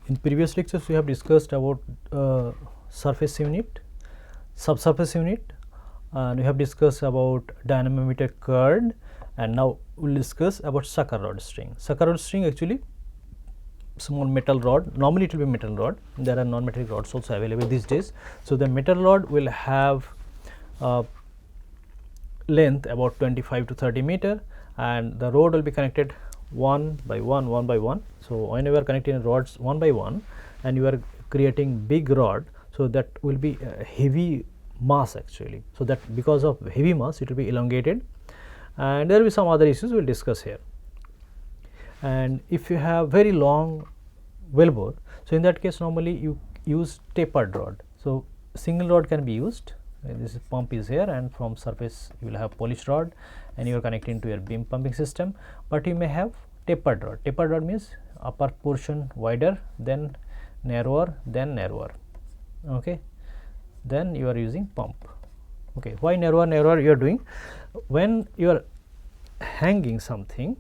In previous lectures we have discussed about surface unit, subsurface unit, and we have discussed about dynamometer curd, and now we will discuss about sucker rod string. Sucker rod string actually small metal rod, normally it will be metal rod, there are non-metallic rods also available these days. So, the metal rod will have length about 25 to 30 meter, and the rod will be connected one by one. So, whenever you are connecting rods one by one and you are creating big rod, so that will be a heavy mass actually. So, that because of heavy mass it will be elongated, and there will be some other issues we will discuss here. And if you have very long wellbore, so in that case normally you use tapered rod. So, single rod can be used, this pump is here, and from surface you will have polished rod and you are connecting to your beam pumping system, but you may have tapered rod. Tapered rod means upper portion wider, then narrower, then narrower, okay, then you are using pump. Okay, why narrower you are doing? When you are hanging something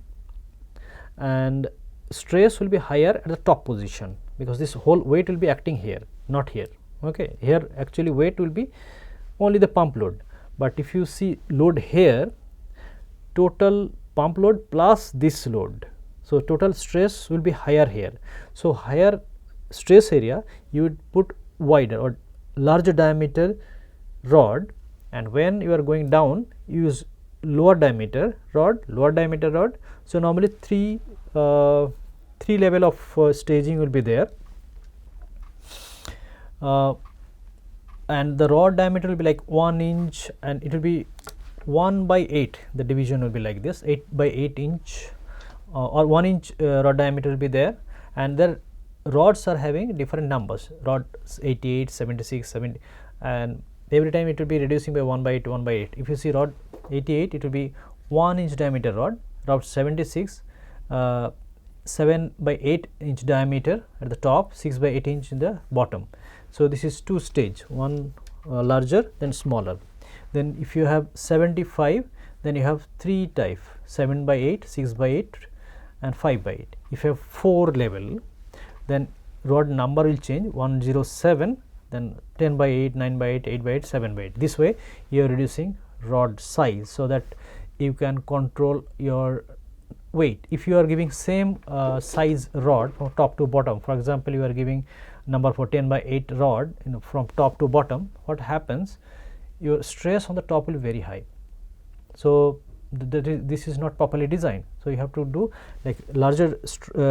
and stress will be higher at the top position, because this whole weight will be acting here, not here. Okay, here actually weight will be only the pump load, but if you see load here, total pump load plus this load, so total stress will be higher here. So, higher stress area you would put wider or larger diameter rod, and when you are going down you use lower diameter rod. So, normally three level of staging will be there, and the rod diameter will be like 1 inch, and it will be 1 by 8, the division will be like this, 8 by 8 inch or 1 inch rod diameter will be there, and the rods are having different numbers, rods 88, 76, 70, and every time it will be reducing by 1 by 8, 1 by 8. If you see rod 88, it will be 1 inch diameter rod, rod 76 7 by 8 inch diameter at the top, 6 by 8 inch in the bottom. So, this is two stage, one larger then smaller. Then if you have 75, then you have three type, 7 by 8, 6 by 8 and 5 by 8. If you have 4 level, then rod number will change, 107, then 10 by 8, 9 by 8, 8 by 8, 7 by 8. This way you are reducing rod size, so that you can control your weight. If you are giving same size rod from top to bottom, for example, you are giving number for 10 by 8 rod, from top to bottom, what happens, your stress on the top will be very high. So, this is not properly designed. So, you have to do like larger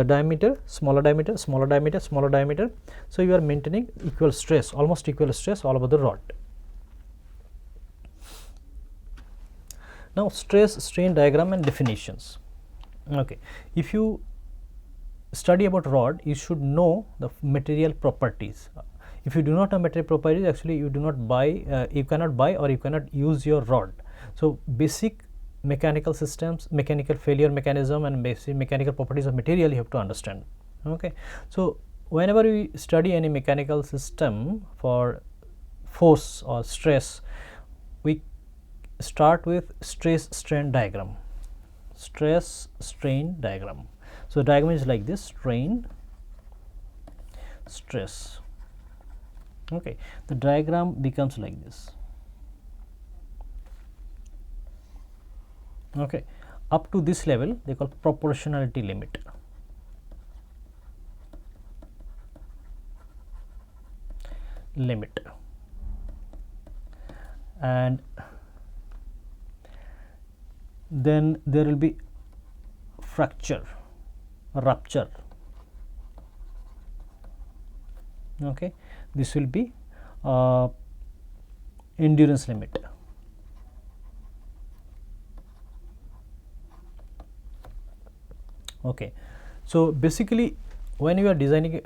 diameter, smaller diameter, smaller diameter, smaller diameter. So, you are maintaining equal stress, almost equal stress all over the rod. Now, stress strain diagram and definitions. Okay, if you study about rod, you should know the material properties. If you do not know material properties, actually you do not buy, you cannot buy or you cannot use your rod. So, basic mechanical systems, mechanical failure mechanism and basic mechanical properties of material you have to understand. Okay. So, whenever we study any mechanical system for force or stress, we start with stress strain diagram. Stress strain diagram. So, diagram is like this: strain, stress. Okay, the diagram becomes like this. Okay, up to this level they call proportionality limit. And then there will be fracture, rupture. Okay, this will be endurance limit. Okay, so basically when you are designing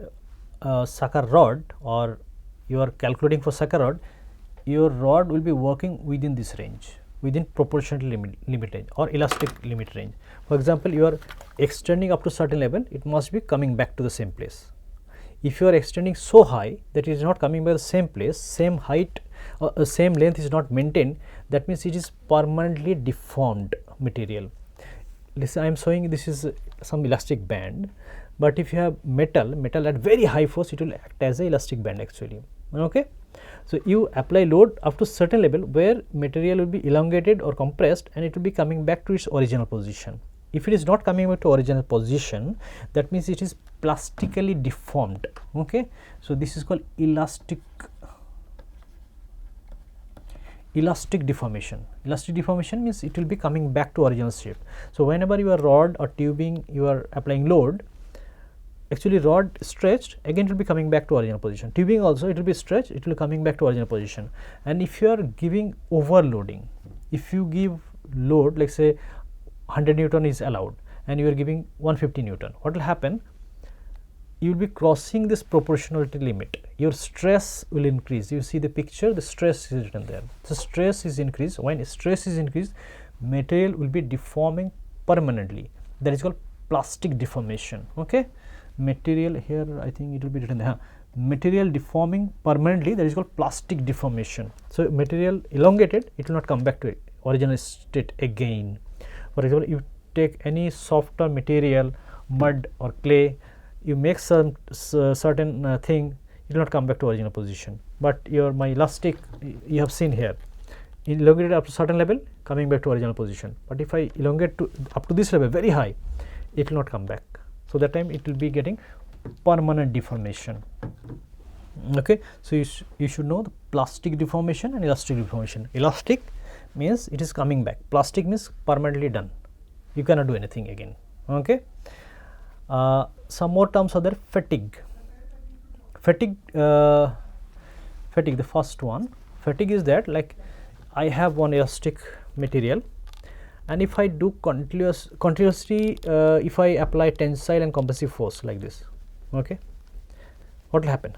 a sucker rod or you are calculating for sucker rod, your rod will be working within this range, within proportional limit range or elastic limit range. For example, you are extending up to certain level, it must be coming back to the same place. If you are extending so high that it is not coming by the same place, same height, same length is not maintained, that means it is permanently deformed material. listen, I am showing this is some elastic band, but if you have metal at very high force, it will act as a elastic band actually. Okay. So you apply load up to certain level where material will be elongated or compressed, and it will be coming back to its original position. If it is not coming back to original position, that means it is plastically deformed. Okay. So this is called elastic deformation. Elastic deformation means it will be coming back to original shape. So whenever your rod or tubing you are applying load, actually rod stretched, again it will be coming back to original position. Tubing also, it will be stretched, it will be coming back to original position. And if you are giving overloading, if you give load, like say 100 Newton is allowed and you are giving 150 Newton, what will happen? You will be crossing this proportionality limit. Your stress will increase. You see the picture, the stress is written there. The stress is increased. When stress is increased, material will be deforming permanently. That is called plastic deformation. Okay. Material here, I think it will be written there. Material deforming permanently, that is called plastic deformation. So material elongated, it will not come back to original state again. For example, you take any softer material, mud or clay, you make some certain thing, it will not come back to original position. But my elastic, you have seen here, elongated up to certain level, coming back to original position. But if I elongate to up to this level very high, it will not come back. So that time it will be getting permanent deformation. Okay. So you should know the plastic deformation and elastic deformation. Elastic means it is coming back. Plastic means permanently done. You cannot do anything again. Okay. Some more terms are there. Fatigue. Fatigue, the first one. Fatigue is that, like, I have one elastic material, and if I do continuously, if I apply tensile and compressive force like this, okay, what will happen?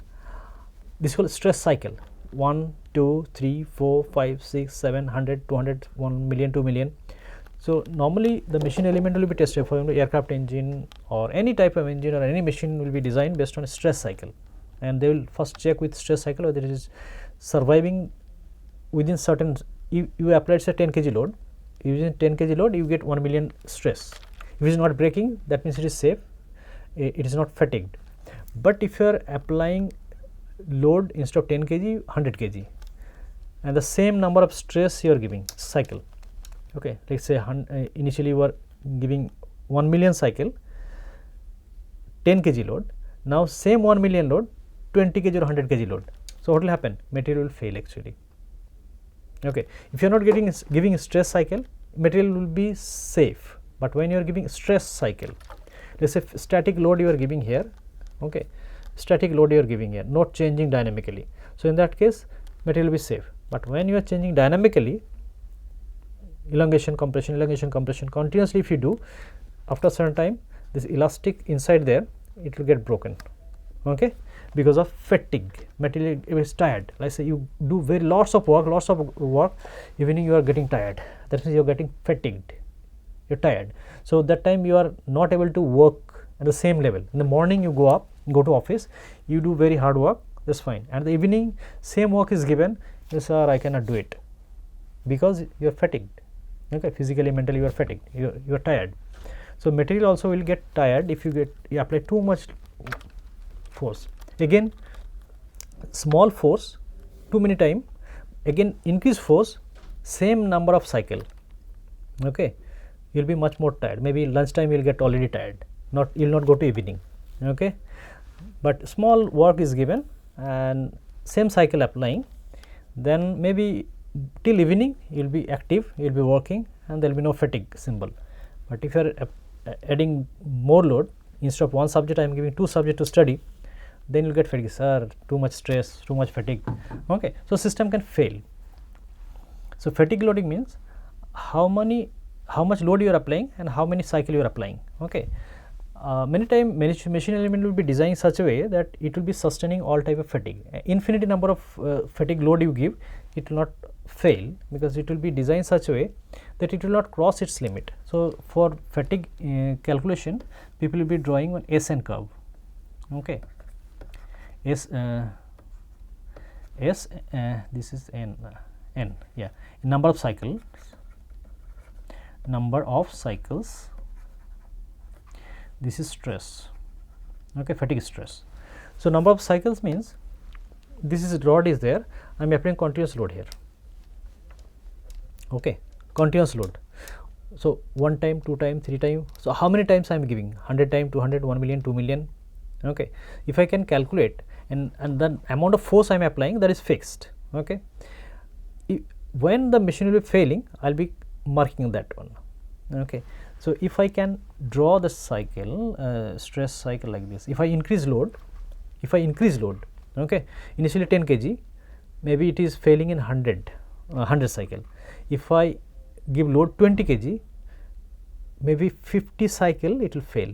This will stress cycle 1, 2, 3, 4, 5, 6, 7, 100, 200, 1 million, 2 million. So normally the machine element will be tested. For example, aircraft engine or any type of engine or any machine will be designed based on a stress cycle, and they will first check with stress cycle whether it is surviving within certain. You apply say 10 kg load. Using 10 kg load, you get 1 million stress. If it is not breaking, that means it is safe. It is not fatigued. But if you are applying load instead of 10 kg, 100 kg, and the same number of stress you are giving cycle. Okay, let's say initially you were giving 1 million cycle, 10 kg load. Now same 1 million load, 20 kg or 100 kg load. So what will happen? Material will fail actually. Okay, if you are not giving stress cycle, material will be safe. But when you are giving stress cycle, let's say static load you are giving here, okay, static load you are giving here, not changing dynamically. So in that case, material will be safe. But when you are changing dynamically, elongation, compression, continuously if you do, after a certain time, this elastic inside there, it will get broken. Okay, because of fatigue, material is tired. Let's say you do lots of work, evening you are getting tired. That means you are getting fatigued. You are tired. So that time you are not able to work at the same level. In the morning you go to office, you do very hard work. That's fine. And the evening same work is given. Yes, sir, I cannot do it because you are fatigued. Okay, physically, mentally you are fatigued. You are tired. So material also will get tired if you apply too much force. Again, small force, too many time, again increase force, same number of cycle. Okay, you will be much more tired. Maybe lunchtime you will get already tired. You will not go to evening. Okay, but small work is given and same cycle applying, then maybe till evening you will be active, you will be working, and there will be no fatigue symbol. But if you are adding more load, instead of one subject I am giving 2 subjects to study, then you will get fatigue. Sir, too much stress, too much fatigue. Okay, so system can fail. So fatigue loading means how much load you are applying and how many cycle you are applying. Okay, many times machine element will be designed in such a way that it will be sustaining all type of fatigue. Infinity number of fatigue load you give, it will not fail because it will be designed such a way that it will not cross its limit. So for fatigue calculation, people will be drawing an SN curve. Okay, this is n, yeah, number of cycles this is stress, okay, fatigue stress. So, number of cycles means this is rod is there, I am applying continuous load here, okay, continuous load. So, 1 time, 2 time, 3 time. So, how many times I am giving? 100 time, 200, 1 million, 2 million. Okay. If I can calculate and the amount of force I am applying, that is fixed. Okay. When the machine will be failing, I will be marking that one. Okay. So, if I can draw the cycle, stress cycle like this, if I increase load, okay, initially 10 kg, maybe it is failing in 100 cycle. If I give load 20 kg, maybe 50 cycle it will fail.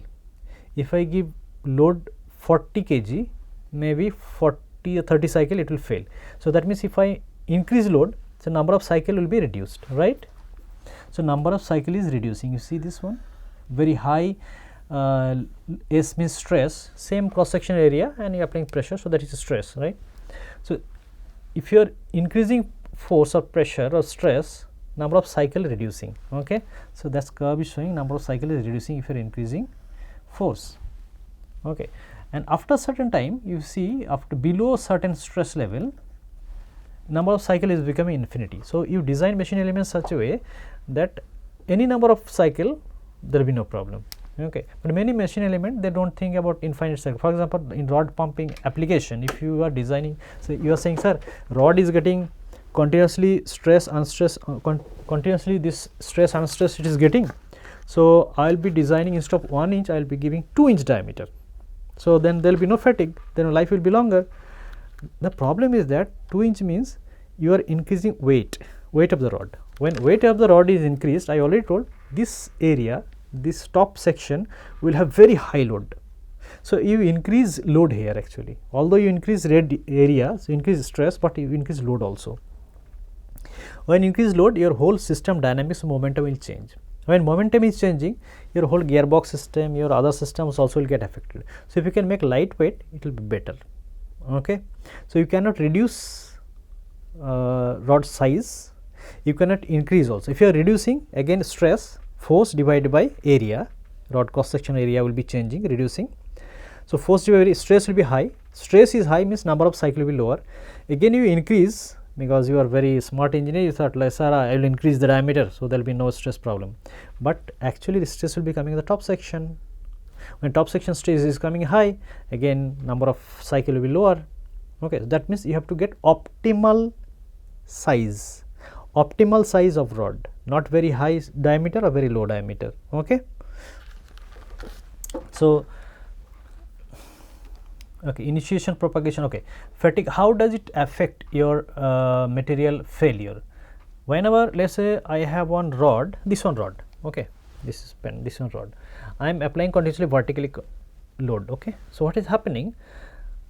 If I give load 40 kg, maybe 40 or 30 cycle it will fail. So, that means if I increase load, the number of cycle will be reduced, right. So, number of cycle is reducing. You see this one, very high S means stress, same cross section area and you are applying pressure, so that is stress, right. So, if you are increasing force or pressure or stress, number of cycle reducing, okay. So, that curve is showing number of cycle is reducing if you are increasing force, okay. And after certain time, you see after below certain stress level, number of cycle is becoming infinity. So, you design machine elements such a way that any number of cycle there will be no problem, okay. But many machine element they do not think about infinite cycle. For example, in rod pumping application, if you are designing, so you are saying, sir, rod is getting continuously stress unstress, continuously this stress unstress it is getting. So, I will be designing instead of 1 inch I will be giving 2 inch diameter. So, then there will be no fatigue, then life will be longer. The problem is that 2 inch means you are increasing weight of the rod. When weight of the rod is increased, I already told this area, this top section will have very high load. So, you increase load here actually, although you increase area, so increase stress, but you increase load also. When increase load, your whole system dynamics momentum will change. When momentum is changing, your whole gearbox system, your other systems also will get affected. So, if you can make lightweight, it will be better, okay. So, you cannot reduce rod size, you cannot increase also. If you are reducing, again stress, force divided by area, rod cross section area will be changing, reducing. So, force divided stress will be high, stress is high means number of cycle will be lower. Again you increase, because you are very smart engineer, you thought like, sir, I will increase the diameter, so there will be no stress problem. But actually the stress will be coming in the top section. When top section stress is coming high, again number of cycle will be lower, okay. That means you have to get optimal size of rod, not very high diameter or very low diameter, okay. So, okay, initiation, propagation, okay. Fatigue, how does it affect your material failure? Whenever, let us say I have one rod, this one rod, okay, this is pen, this one rod, I am applying continuously vertically load, okay. So, what is happening?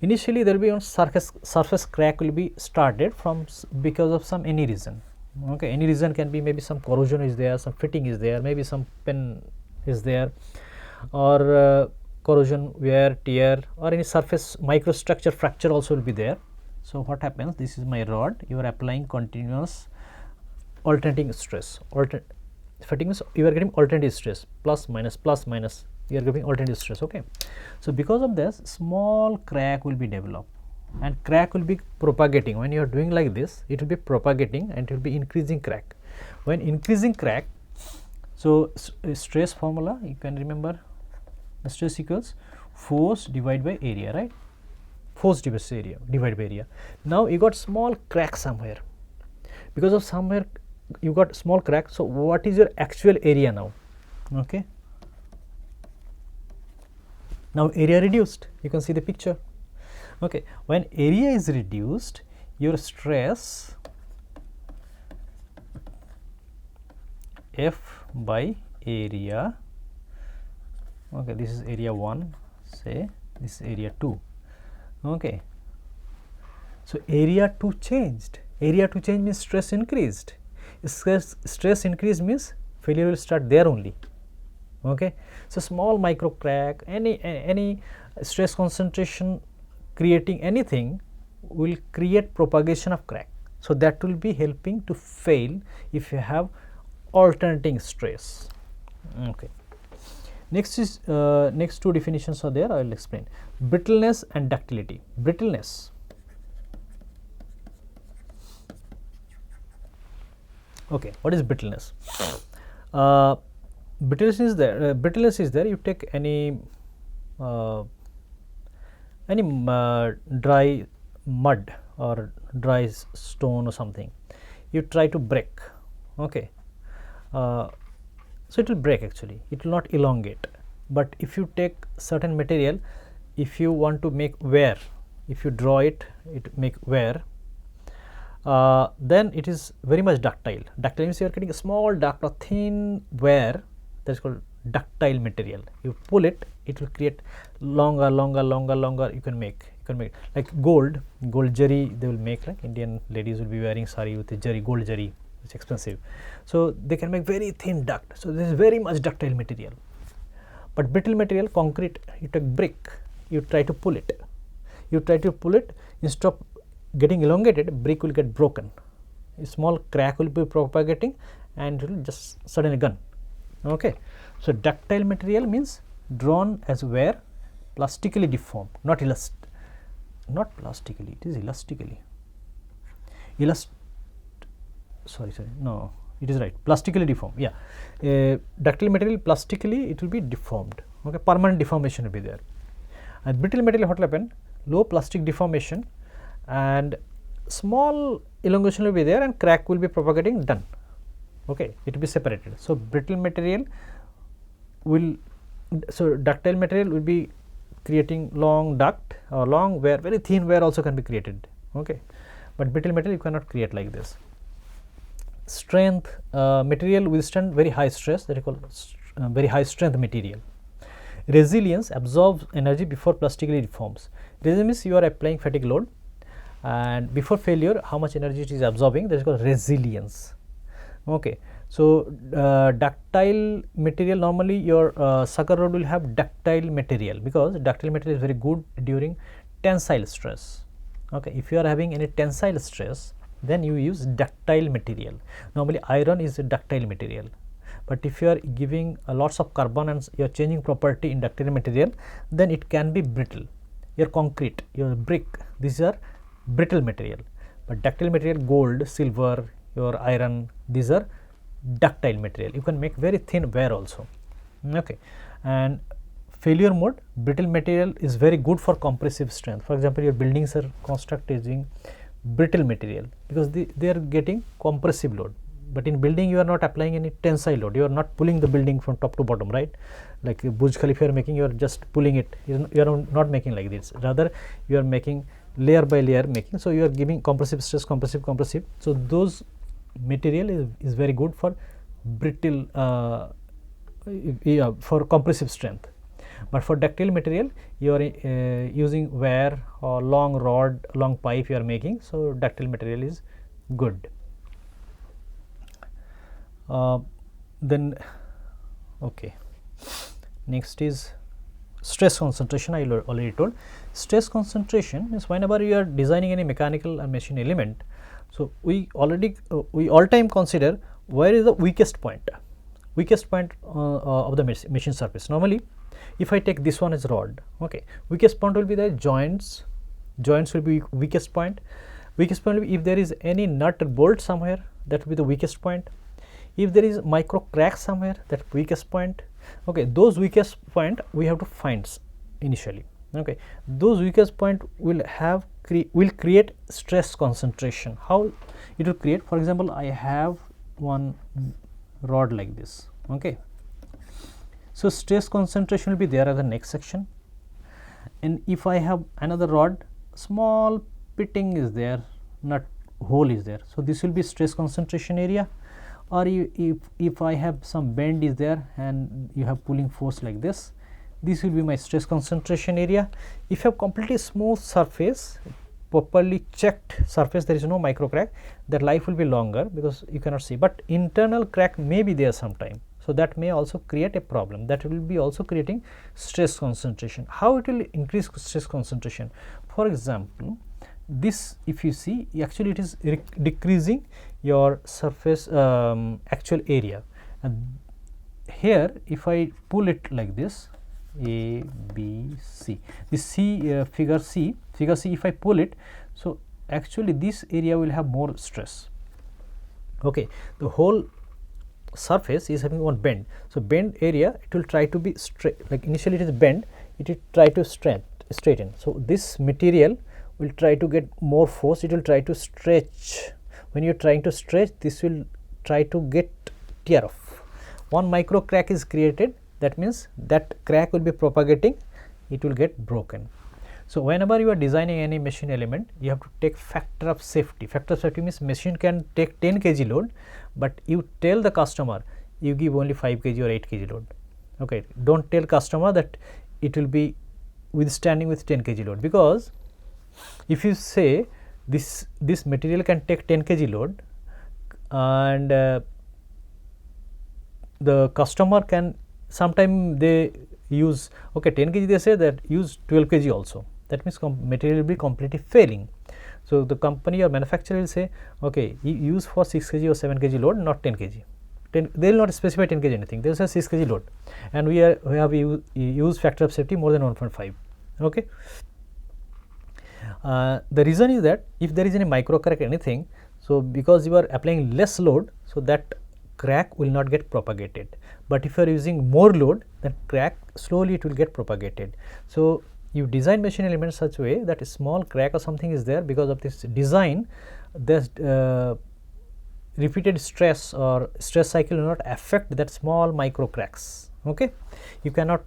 Initially there will be on surface crack will be started from because of some any reason, okay. Any reason can be, maybe some corrosion is there, some fitting is there, maybe some pen is there, or corrosion, wear, tear, or any surface microstructure fracture also will be there. So, what happens? This is my rod, you are applying continuous alternating stress, fatigue means you are getting alternative stress, plus minus, you are giving alternative stress, okay. So, because of this, small crack will be developed and crack will be propagating. When you are doing like this, it will be propagating and it will be increasing crack. When increasing crack, so stress formula you can remember, the stress equals force divided by area, right, force divided by area. Now, you got small crack somewhere, because of somewhere you got small crack. So, what is your actual area now, okay. Now, area reduced, you can see the picture, okay. When area is reduced, your stress F by area, okay, this is area 1, say this is area 2, okay. So, area 2 changed, area 2 change means stress increased, stress increase means failure will start there only, okay. So, small micro crack, any stress concentration creating anything will create propagation of crack. So, that will be helping to fail if you have alternating stress, okay. Next is next two definitions are there. I will explain. Brittleness and ductility. Brittleness. Okay, what is brittleness? Brittleness is there. Brittleness is there. You take any dry mud or dry stone or something. You try to break. Okay. So it will break actually. It will not elongate. But if you take certain material, if you want to make wear, if you draw it, it make wear. Then it is very much ductile. Ductile means you are getting a small duct or thin wear, that is called ductile material. You pull it, it will create longer. You can make like gold jari they will make, like Indian ladies will be wearing sari with the jari, gold jari, it's expensive. So they can make very thin duct. So this is very much ductile material. But brittle material, concrete, you take brick, you try to pull it. Instead of getting elongated, brick will get broken. A small crack will be propagating and it will just suddenly gone. Okay. So ductile material means drawn as wear, plastically deformed, not plastically, it is elastically. No, it is right, plastically deformed. Yeah, ductile material plastically it will be deformed. Okay, permanent deformation will be there. And brittle material, what will happen? Low plastic deformation and small elongation will be there and crack will be propagating, done. Okay, it will be separated. So brittle material will, so ductile material will be creating long duct or long wear, very thin wear also can be created. Okay, but brittle material you cannot create like this. Strength, material withstand very high stress, that is called very high strength material. Resilience, absorbs energy before plastically deforms. Resilience means you are applying fatigue load and before failure how much energy it is absorbing, that is called resilience. Okay. So ductile material, normally your sucker rod will have ductile material because ductile material is very good during tensile stress. Okay. If you are having any tensile stress, then you use ductile material. Normally iron is a ductile material, but if you are giving lots of carbon and you are changing property in ductile material, then it can be brittle. Your concrete, your brick, these are brittle material, but ductile material, gold, silver, your iron, these are ductile material. You can make very thin wear also. Okay. And failure mode, brittle material is very good for compressive strength. For example, your buildings are constructed using brittle material because they are getting compressive load, but in building you are not applying any tensile load, you are not pulling the building from top to bottom, right? Like Burj Khalifa you are making, you are just pulling it, you are not making like this, rather you are making layer by layer making. So you are giving compressive stress, compressive. So those material is very good for brittle for compressive strength. But for ductile material you are using wear or long rod, long pipe you are making, so ductile material is good. Then okay, next is stress concentration. I already told. Stress concentration is whenever you are designing any mechanical and machine element, so we all time consider where is the weakest point of the machine surface. Normally if I take this one as rod, okay, weakest point will be the joints will be weakest point will be if there is any nut or bolt somewhere, that will be the weakest point. If there is micro crack somewhere, that weakest point. Okay, those weakest point we have to find initially. Okay, those weakest point will create stress concentration. How it will create? For example, I have one rod like this. Okay, so stress concentration will be there at the next section, and if I have another rod, small pitting is there, nut hole is there, so this will be stress concentration area. Or if I have some bend is there and you have pulling force like this, this will be my stress concentration area. If you have completely smooth surface, properly checked surface, there is no micro crack, that life will be longer because you cannot see, but internal crack may be there sometime, so that may also create a problem, that will be also creating stress concentration. How it will increase stress concentration? For example, this if you see, actually it is decreasing your surface actual area, and here if I pull it like this, A, B, C, this C, figure C, if I pull it, so actually this area will have more stress. Okay, the whole surface is having one bend, so bend area it will try to be straight, like initially it is bent, it will try to straighten. So this material will try to get more force, it will try to stretch. When you are trying to stretch, this will try to get tear off. One micro crack is created, that means that crack will be propagating, it will get broken. So whenever you are designing any machine element, you have to take factor of safety. Factor of safety means machine can take 10 kg load, but you tell the customer you give only 5 kg or 8 kg load. Okay, don't tell customer that it will be withstanding with 10 kg load, because if you say this material can take 10 kg load and the customer can, sometime they use, okay, 10 kg, they say that use 12 kg also, that means material will be completely failing. So the company or manufacturer will say, okay, you use for 6 kg or 7 kg load, not 10 kg. They will not specify 10 kg anything, they will say 6 kg load, and we have used factor of safety more than 1.5. Okay. The reason is that if there is any micro crack anything, so because you are applying less load, so that crack will not get propagated, but if you are using more load, then crack slowly it will get propagated. So you design machine elements such a way that a small crack or something is there, because of this design this repeated stress or stress cycle will not affect that small micro cracks. Okay, you cannot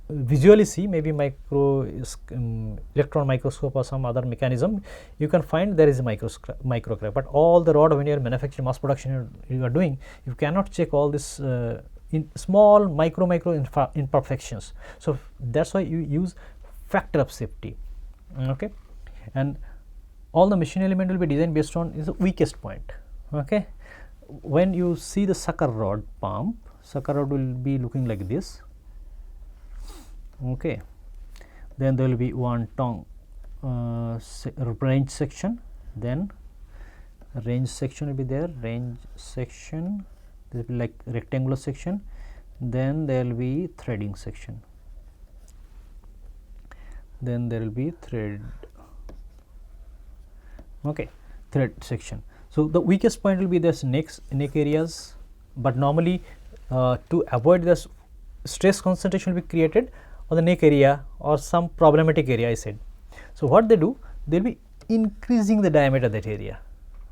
visually see, maybe electron microscope or some other mechanism, you can find there is a micro crack, but all the rod when you are manufacturing mass production you are doing, you cannot check all this in small micro imperfections. So that is why you use factor of safety. Okay, and all the machine element will be designed based on is the weakest point. Okay, when you see the sucker rod pump, sucker rod will be looking like this. Okay, then there will be one tongue range section, then range section will be there, range section, this will be like rectangular section, then there will be threading section, then there will be thread, okay, thread section. So the weakest point will be this neck areas, but normally to avoid this stress concentration will be created on the neck area or some problematic area, I said. So what they do, they will be increasing the diameter of that area.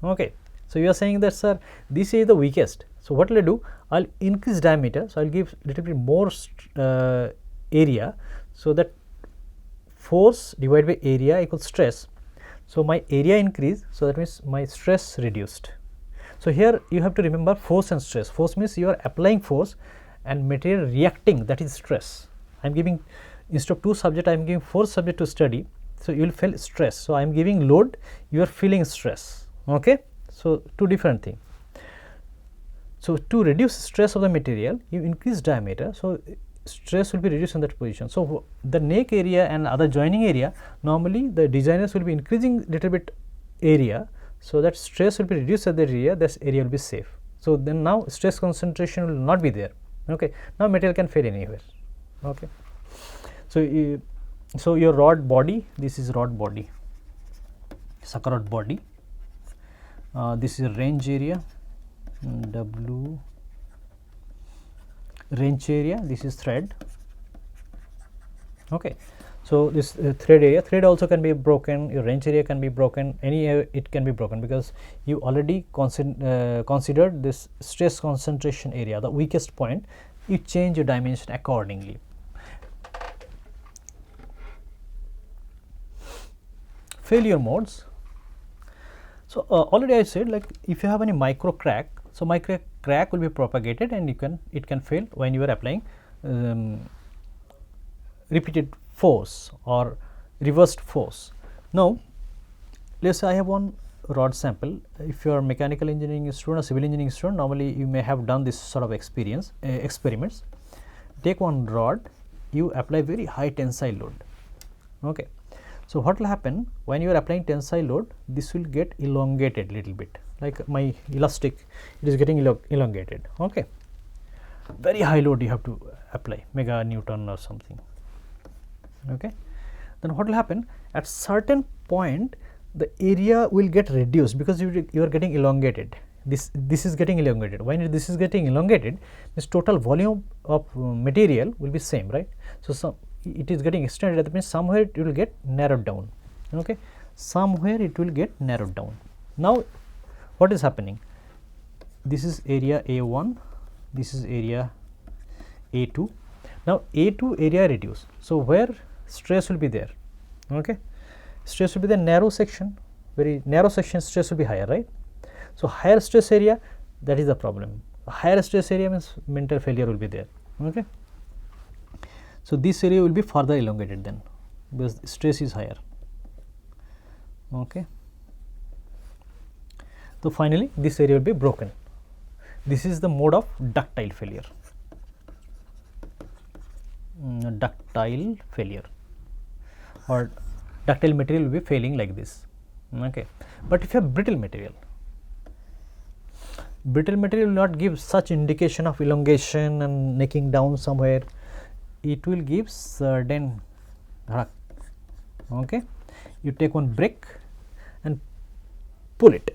Okay, so you are saying that, sir, this is the weakest, so what will I do, I will increase diameter, so I will give little bit more area, so that force divided by area equals stress. So my area increase, so that means my stress reduced. So here you have to remember force and stress. Force means you are applying force and material reacting, that is stress. I am giving, instead of 2 subject, I am giving 4 subject to study, so you will feel stress. So I am giving load, you are feeling stress. Okay, so 2 different things. So to reduce stress of the material, you increase diameter, so stress will be reduced in that position. So the neck area and other joining area, normally the designers will be increasing little bit area, so that stress will be reduced at that area, this area will be safe. So then now stress concentration will not be there. Okay, now material can fail anywhere. Okay, so so your rod body, this is rod body, sucker rod body, this is range area, W range area, this is thread. Okay, so this thread area, thread also can be broken, your range area can be broken, it can be broken, because you already considered this stress concentration area, the weakest point, you change your dimension accordingly. Failure modes. So already I said, like if you have any micro crack, so micro crack will be propagated and it can fail when you are applying repeated force or reversed force. Now let us say I have one rod sample. If you are a mechanical engineering student or civil engineering student, normally you may have done this sort of experiments. Take one rod, you apply very high tensile load. Okay, so what will happen when you are applying tensile load, this will get elongated little bit, like my elastic, it is getting elongated. Okay, very high load you have to apply, mega Newton or something. Okay. Then what will happen, at certain point the area will get reduced because you are getting elongated. This is getting elongated. When this is getting elongated, this total volume of material will be same, right? So it is getting extended, that means somewhere it will get narrowed down. Okay, somewhere it will get narrowed down. Now what is happening, this is area A1, this is area A2. Now A2 area reduced, so where stress will be there? Okay, stress will be the narrow section, very narrow section, stress will be higher, right? So higher stress area, that is the problem. Higher stress area means mental failure will be there. Okay, so this area will be further elongated then because stress is higher. Okay, so finally this area will be broken. This is the mode of ductile failure. Ductile failure, or ductile material will be failing like this. Okay, but if you have brittle material will not give such indication of elongation and necking down somewhere. It will give certain okay, you take one brick and pull it,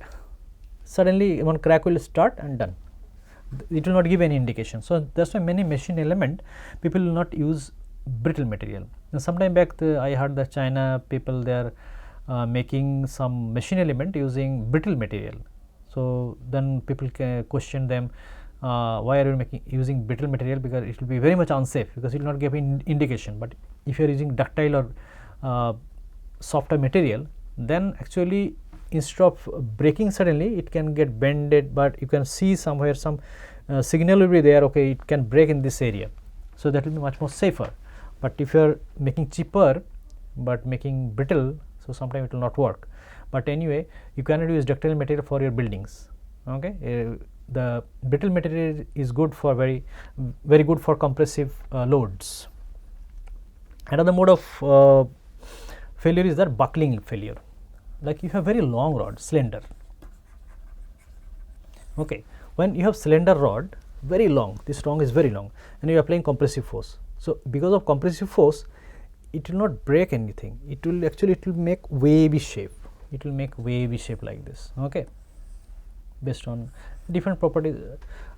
suddenly one crack will start and done. It will not give any indication. So that's why many machine element people will not use brittle material. Now sometime back I heard the China people, they are making some machine element using brittle material. So then people can question them, why are you using brittle material, because it will be very much unsafe, because it will not give an indication. But if you are using ductile or softer material, then actually instead of breaking suddenly, it can get bended, but you can see somewhere some signal will be there, okay, it can break in this area. So that will be much more safer. But if you are making cheaper but making brittle, so sometimes it will not work. But anyway, you cannot use ductile material for your buildings. Okay, the brittle material is good for very good for compressive loads. Another mode of failure is that buckling failure. Like you have very long rod, slender. Okay, when you have slender rod, very long, this long is very long, and you are applying compressive force. So because of compressive force, it will not break anything. It will actually, it will make wavy shape. It will make wavy shape like this. Okay, based on different properties,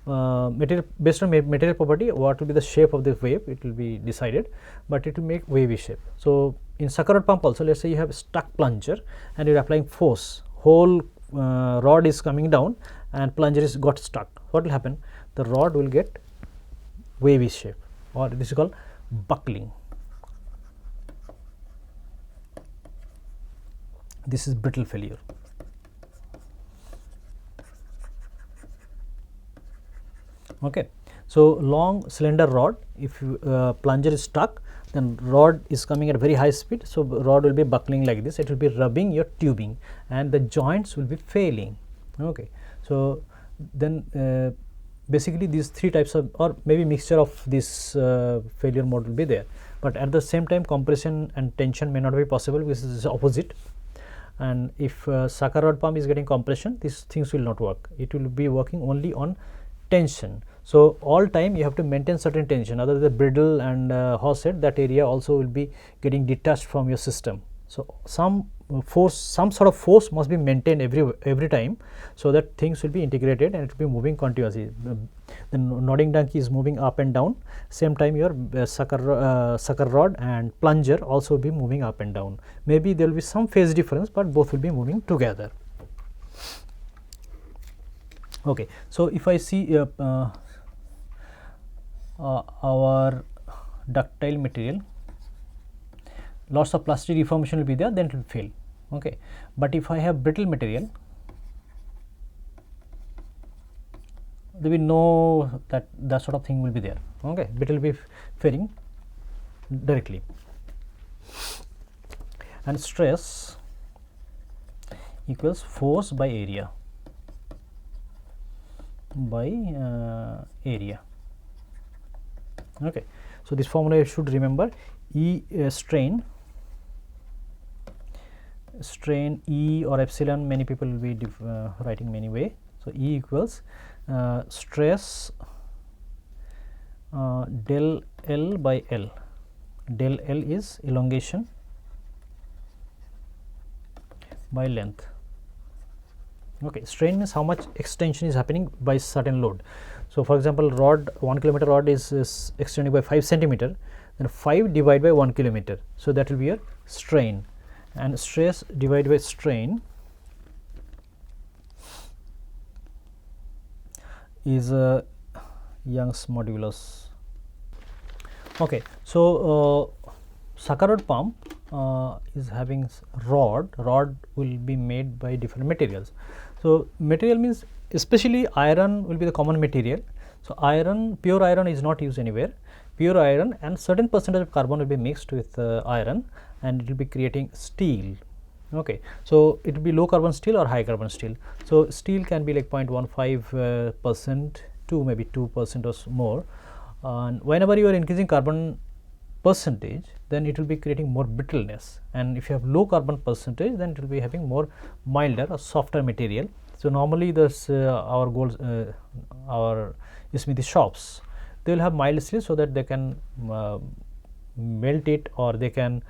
material, based on material property, what will be the shape of the wave, it will be decided, but it will make wavy shape. So in sucker rod pump also, let's say you have stuck plunger and you are applying force, whole rod is coming down and plunger is got stuck. What will happen? The rod will get wavy shape, or this is called buckling. This is brittle failure. Okay, so long slender rod, if plunger is stuck, then rod is coming at very high speed, so rod will be buckling like this. It will be rubbing your tubing and the joints will be failing. Okay, so then basically these three types of, or maybe mixture of this failure mode will be there, but at the same time compression and tension may not be possible, because this is opposite. And if sucker rod pump is getting compression, these things will not work. It will be working only on tension. So all time you have to maintain certain tension, other than the bridle and horse head, that area also will be getting detached from your system. So some force, some sort of force must be maintained every time, so that things will be integrated and it will be moving continuously. The nodding donkey is moving up and down, same time your sucker rod and plunger also will be moving up and down. Maybe there will be some phase difference, but both will be moving together. Okay, so if I see our ductile material, lots of plastic deformation will be there, then it will fail. Okay, but if I have brittle material, there will know that sort of thing will be there. Okay, brittle will be failing directly. And stress equals force by area. Okay, so this formula you should remember. Strain E or epsilon, many people will be writing many way. So E equals stress del L by L. Del L is elongation by length. Okay, strain means how much extension is happening by certain load. So, for example, rod 1 kilometer rod is extending by 5 centimeter, then 5 divided by 1 kilometer. So, that will be your strain, and stress divided by strain is Young's modulus. Okay, so sucker rod pump is having rod will be made by different materials. So, material means especially iron will be the common material. So, pure iron is not used anywhere. Pure iron and certain percentage of carbon will be mixed with iron, and it will be creating steel. Okay, so it will be low carbon steel or high carbon steel. So, steel can be like 0.15% to maybe 2% or more, and whenever you are increasing carbon percentage, then it will be creating more brittleness, and if you have low carbon percentage, then it will be having more milder or softer material. So, normally this our goals, our Smithy shops, they will have mild steel so that they can melt it, or they can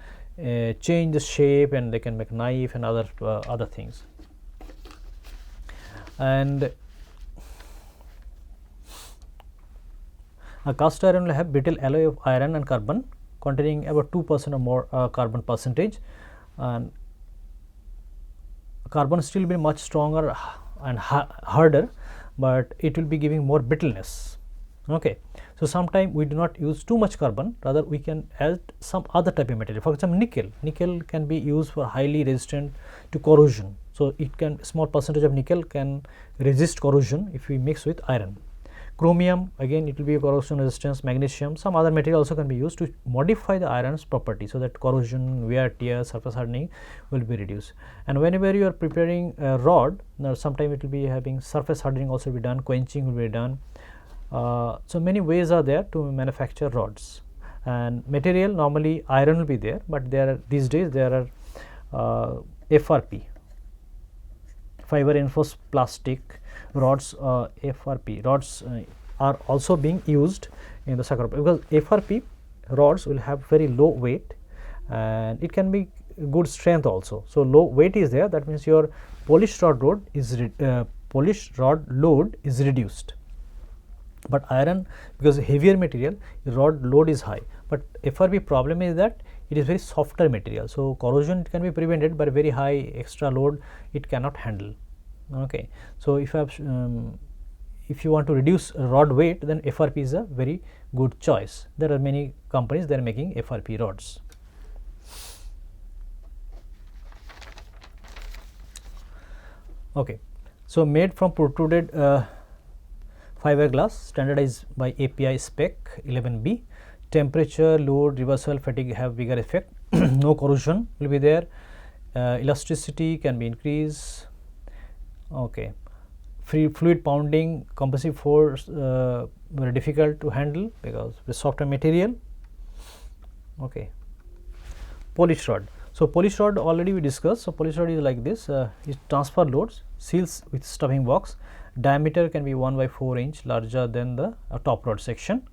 change the shape, and they can make knife and other things. And a cast iron will have brittle alloy of iron and carbon containing about 2% or more carbon percentage, and carbon steel will be much stronger and harder, but it will be giving more brittleness. Okay, so sometimes we do not use too much carbon, rather we can add some other type of material. For example, nickel can be used for highly resistant to corrosion. So, it can small percentage of nickel can resist corrosion if we mix with iron. Chromium, again it will be a corrosion resistance. Magnesium, some other material also can be used to modify the iron's property, so that corrosion, wear, tear, surface hardening will be reduced. And whenever you are preparing a rod, now sometime it will be having surface hardening also be done, quenching will be done. So, many ways are there to manufacture rods, and material normally iron will be there, but there are these days there are FRP, fiber reinforced plastic rods. FRP rods are also being used in the sucker, because FRP rods will have very low weight, and it can be good strength also. So, low weight is there, that means your polished rod load is reduced. But iron, because heavier material, rod load is high, but FRP problem is that it is very softer material. So, corrosion can be prevented, but very high extra load it cannot handle. Okay, so if you want to reduce rod weight, then FRP is a very good choice. There are many companies that are making FRP rods. Okay, so made from protruded fiberglass, standardized by API spec 11B. Temperature, load, reversal, fatigue have bigger effect. No corrosion will be there. Elasticity can be increased. Okay, free fluid pounding, compressive force very difficult to handle because the softer material. Okay, polish rod. So, polish rod already we discussed. So, polish rod is like this. It transfer loads, seals with stuffing box. Diameter can be 1/4 inch larger than the top rod section.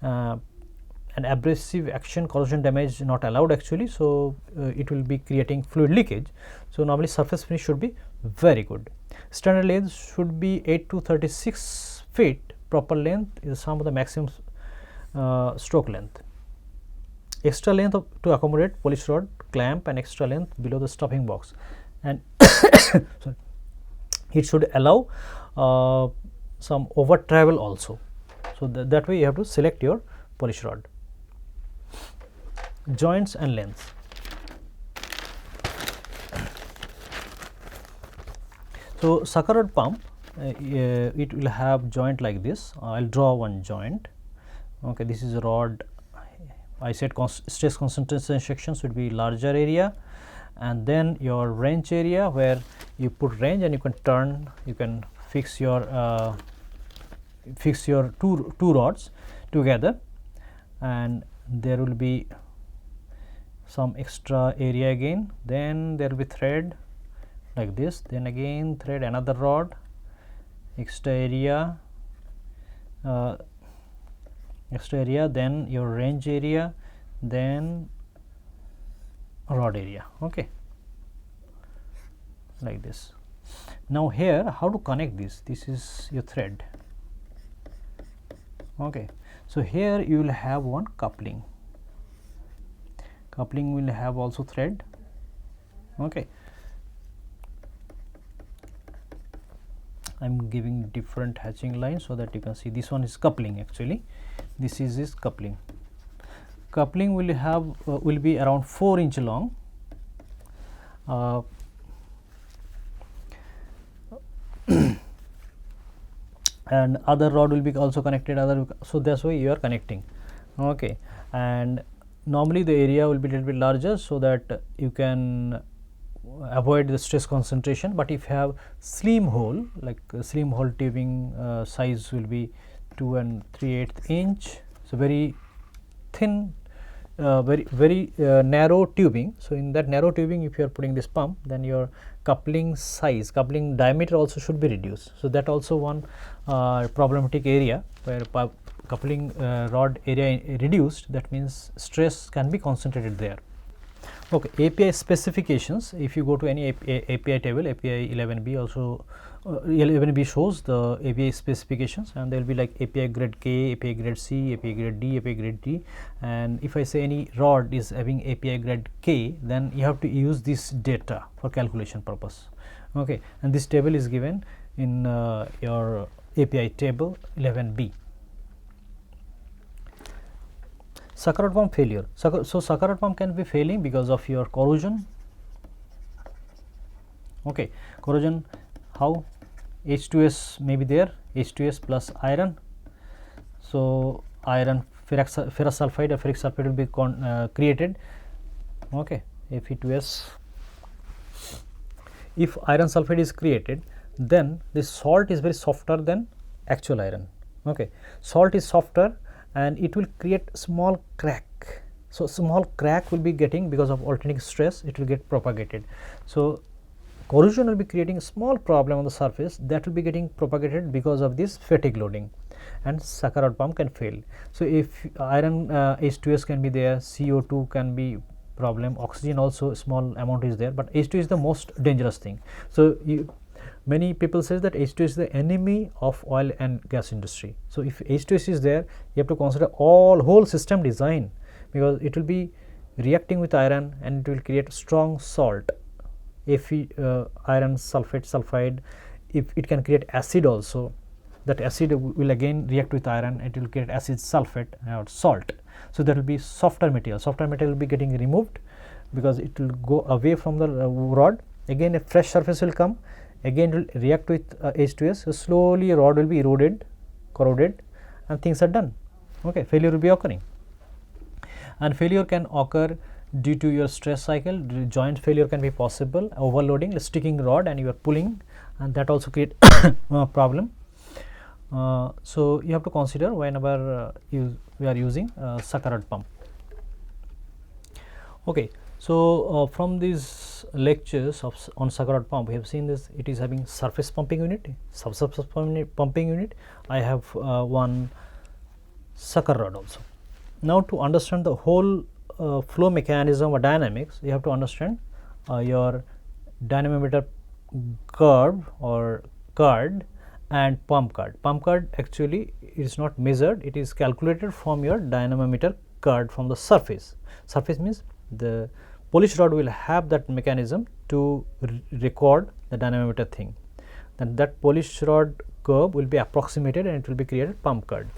And abrasive action, corrosion damage not allowed actually. So, it will be creating fluid leakage. So, normally surface finish should be very good. Standard length should be 8 to 36 feet. Proper length is some of the maximum stroke length. Extra length to accommodate polish rod clamp, and extra length below the stuffing box, and sorry, it should allow some over travel also. So, that way you have to select your polish rod. Joints and lengths. So, sucker rod pump it will have joint like this. I will draw one joint. Okay, this is a rod. I said stress concentration sections would be larger area, and then your wrench area where you put wrench and you can turn, you can fix your two rods together, and there will be some extra area again. Then there will be thread like this, then again thread, another rod, extra area, extra area, then your range area, then rod area. Okay, like this. Now here, how to connect this? This is your thread. Okay, so here you will have one coupling. Coupling will have also thread. Okay, I am giving different hatching lines so that you can see this one is coupling. Actually, this is coupling. Coupling will have will be around 4" long. And other rod will be also connected, so that's why you are connecting. Okay, and normally the area will be a little bit larger so that you can avoid the stress concentration. But if you have slim hole, like slim hole tubing, size will be 2 3/8 inch, so very thin, very narrow tubing. So in that narrow tubing, if you are putting this pump, then your coupling size, coupling diameter also should be reduced. So that also one problematic area where coupling rod area reduced, that means stress can be concentrated there. Okay, API specifications. If you go to any API table, API 11B also 11B shows the API specifications, and there will be like API grade K, API grade C, API grade D, API grade D. And if I say any rod is having API grade K, then you have to use this data for calculation purpose. Okay, and this table is given in your API table 11B. Sucker rod pump failure. So sucker rod pump can be failing because of your corrosion. Okay, corrosion, how? H2S may be there, H2S plus iron. So iron, ferrous sulfide or ferric sulfide will be created. Okay, Fe2S. If iron sulfide is created, then this salt is very softer than actual iron. Okay, salt is softer and it will create small crack. So small crack will be getting, because of alternating stress, it will get propagated. So corrosion will be creating a small problem on the surface that will be getting propagated because of this fatigue loading, and sucker rod pump can fail. So if iron H2S can be there, CO2 can be problem, oxygen also small amount is there, but H2 is the most dangerous thing. So many people say that H2S is the enemy of oil and gas industry. So if H2S is there, you have to consider whole system design, because it will be reacting with iron and it will create strong salt. Fe iron sulfide, if it can create acid also, that acid will again react with iron, it will create acid sulfate or salt. So there will be softer material will be getting removed because it will go away from the rod. Again a fresh surface will come, again it will react with H2S. So slowly rod will be eroded, corroded, and things are done. Okay, failure will be occurring, and failure can occur due to your stress cycle. Joint failure can be possible, overloading, sticking rod and you are pulling, and that also create problem. So you have to consider whenever we are using sucker rod pump. Okay, so from these lectures on sucker rod pump, we have seen this. It is having surface pumping unit, subsurface pumping unit. I have one sucker rod also. Now to understand the whole flow mechanism or dynamics, you have to understand your dynamometer curve or card and pump card. Pump card actually is not measured, it is calculated from your dynamometer card from the surface. Surface means the polish rod will have that mechanism to record the dynamometer thing. Then that polish rod curve will be approximated and it will be created pump card.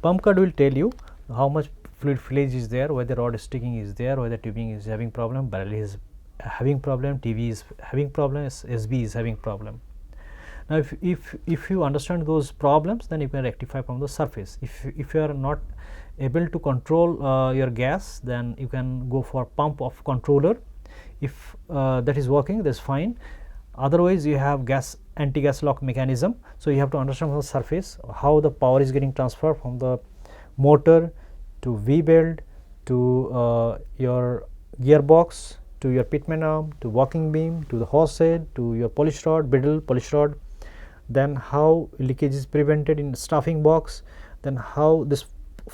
Pump card will tell you how much fluid flage is there, whether rod sticking is there, whether tubing is having problem, barrel is having problem, TV is having problem, SB is having problem. Now if you understand those problems, then you can rectify from the surface. If you are not able to control your gas, then you can go for pump of controller. If that is working, that's fine. Otherwise you have anti-gas lock mechanism. So you have to understand from the surface how the power is getting transferred from the motor to V-belt, to your gearbox, to your pitman arm, to walking beam, to the hose head, to your polish rod, brittle polish rod. Then how leakage is prevented in staffing box. Then how this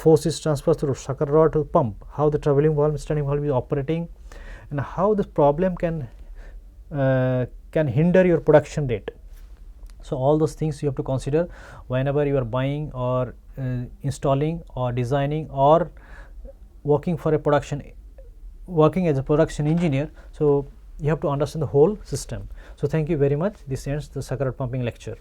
force is transferred through sucker rod to pump, how the travelling valve, standing valve is operating, and how this problem can hinder your production rate. So all those things you have to consider whenever you are buying or installing or designing or working as a production engineer. So you have to understand the whole system. So thank you very much. This ends the sucker rod pumping lecture.